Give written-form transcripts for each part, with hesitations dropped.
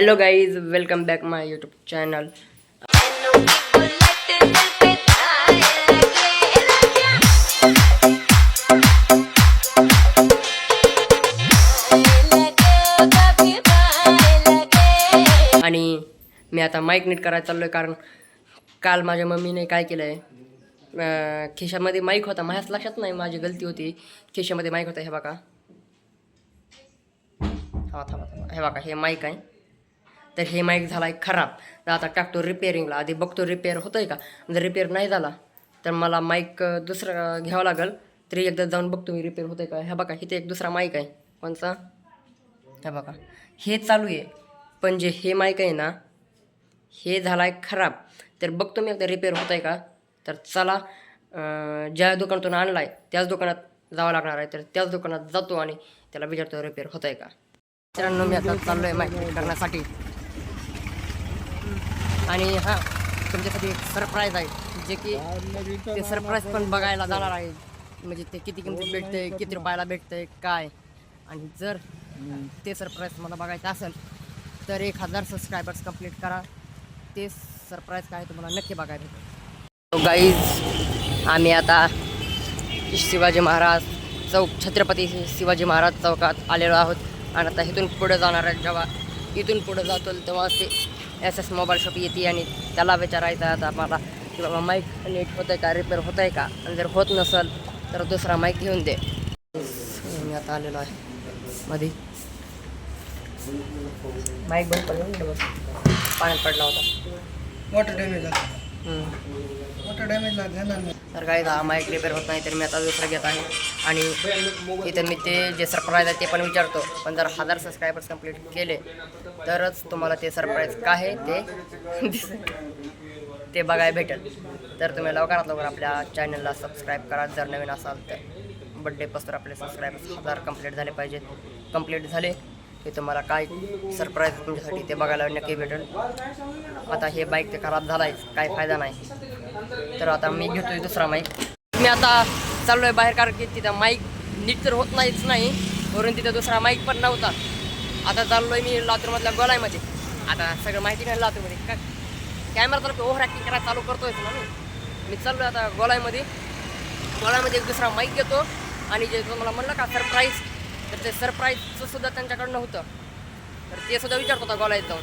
Hello guys, welcome back माय YouTube channel. आणि मी आता mic नीट करायला चाललोय, कारण काल माझ्या मम्मीने काय केलंय, खिशामध्ये माईक होता. माझ्याच लक्षात नाही, माझी गलती होती. खिशामध्ये माईक होता. हे बघा, थांबा, हे बघा, हे माईक आहे. तर हे माईक झाला आहे खराब. तर आता टाकतो रिपेअरिंगला. आधी बघतो रिपेअर होतं आहे का. जर रिपेअर नाही झाला तर मला माईक दुसरं घ्यावं लागेल. तरी एकदा जाऊन बघतो मी रिपेअर होतं आहे का. हे बघा, इथे एक दुसरा माईक आहे. कोणचा? हे बघा, हे चालू आहे. पण जे हे माईक आहे ना, हे झाला आहे खराब. तर बघतो मी एकदा रिपेअर होतं आहे का. तर चला, ज्या दुकानातून आणला आहे त्याच दुकानात जावं लागणार आहे. तर त्याच दुकानात जातो आणि त्याला विचारतो रिपेअर होतं आहे का. मित्रांनो, मी आता चाललो आहे माईक करण्यासाठी. आणि हां, तुमच्यासाठी एक सरप्राईज आहे, जे की ते सरप्राईज पण बघायला जाणार आहे. म्हणजे ते किती किमतीत भेटते, किती रुपयाला भेटते, काय. आणि जर ते सरप्राईज मला बघायचं असेल तर 1000 सबस्क्रायबर्स कंप्लीट करा. ते सरप्राईज काय तुम्हाला नक्की बघायला भेटेल. गाईज, आम्ही आता शिवाजी महाराज चौक, छत्रपती शिवाजी महाराज चौकात आलेलो आहोत. आणि आता इथून पुढे जाणार आहे. जेव्हा इथून पुढे जातो तेव्हा ते SS मोबाईल शॉप येते आणि त्याला विचारायचं आहे आता मला की बाबा माईक नीट होतं आहे का, रिपेअर होतं आहे का. आणि जर होत नसेल तर दुसरा माईक घेऊन दे. मी आता आलेलो आहे मध्ये. माईक बंद पडला, बस पाण्यात पडला होता. वॉटर डॅमेज झाला. वॉटर डॅमेज झाला. तर काय, हा माईक रिपेअर होत नाही तर मी आता दुसरं घेत आहे. आणि इथं मी ते जे सरप्राईज आहे ते पण विचारतो. पण जर 1000 सबस्क्रायबर्स कंप्लीट केले तरच तुम्हाला ते सरप्राईज काय आहे ते बघायला भेटेल. तर तुम्ही लवकरात लवकर आपल्या चॅनलला सबस्क्राईब करा जर नवीन असाल तर. बड्डेपासून आपले सबस्क्रायबर्स 1000 कंप्लीट झाले पाहिजेत. कंप्लीट झाले की तुम्हाला काय सरप्राईज तुमच्यासाठी ते बघायला नक्की भेटेल. आता हे बाईक ते खराब झाला आहे, काय फायदा नाही. तर आता मी घेतोय दुसरा माईक. मी आता चाललो आहे बाहेर, कारण की तिथं माईक नीट तर होत नाहीच नाही, वरून तिथं दुसरा माईक पण नव्हता. आता चाललो आहे मी लातूरमधल्या गोलाईमध्ये. आता सगळं माहिती नाही लातूरमध्ये का कॅमेरा चालू ओव्हर ॲक्टिंग करायला चालू करतोय ना मी चाललो आहे आता गोलाईमध्ये. एक दुसरा माईक घेतो. आणि जे तुम्हाला म्हणलं का सरप्राईज, तर ते सरप्राईजचं सुद्धा त्यांच्याकडनं होतं. तर ते सुद्धा विचारतो होता गोलाईत जाऊन.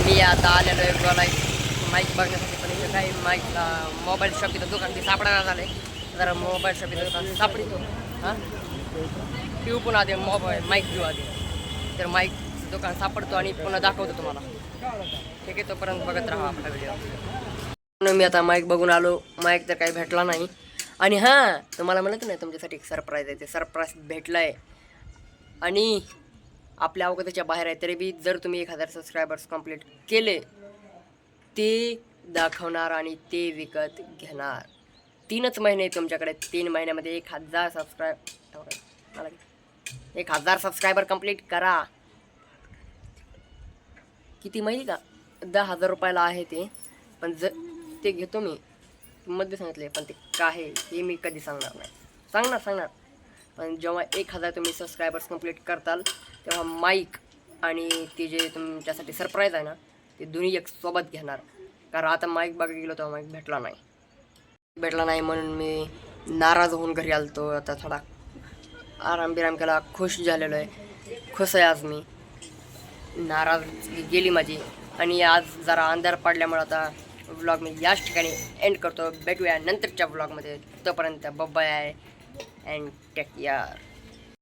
मी आता आलेलो आहे गोलाईत माईक बघण्यासाठी. पण इथं काही माईकला मोबाईल शॉप इथं दुकान ते सापडायला झालं आहे. जरा मोबाईल शॉप इथं दुकान सापडितो. हां, पिऊ पुन्हा आधी मोबाईल माईक पिऊ आधी. तर माईकचं दुकान सापडतो आणि पुन्हा दाखवतो तुम्हाला. ठीक आहे, तोपर्यंत बघत राहा आपला व्हिडिओ. मी आता माईक बघून आलो. माईक तर काही भेटला नाही. आणि हां, तुम्हाला म्हणत नाही तुमच्यासाठी एक सरप्राईज आहे. ते सरप्राईज भेटलं आहे आणि आपल्या अवगतीच्या बाहेर आहे. तरी बी जर तुम्ही 1000 सबस्क्रायबर्स कंप्लीट केले ते दाखवणार आणि ते विकत घेणार. 3च महिने तुमच्याकडे. 3 महिन्यामध्ये 1000 सबस्क्रायबर कंप्लीट करा. किती माहिती का, 10,000 रुपयाला आहे ते. पण जर ते घेतो मी मध्ये सांगितले, पण ते काय आहे हे मी कधी सांगणार नाही. सांगणार पण जेव्हा 1000 तुम्ही सबस्क्रायबर्स कंप्लीट करताल तेव्हा माईक आणि ते जे तुमच्यासाठी सरप्राईज आहे ना, ते दोन्ही एक सोबत घेणार. कारण आता माईक बघायला गेलो तेव्हा माईक भेटला नाही म्हणून मी नाराज होऊन घरी आलतो. आता थोडा आराम केला, खुश झालेलो आहे. खुश आहे आज मी. नाराज गेली माझी. आणि आज जरा अंधार पडल्यामुळे आता व्लॉग मी याच ठिकाणी एंड करतो. भेटूया नंतरच्या व्लॉगमध्ये. तोपर्यंत बाय अँड टेक केअर.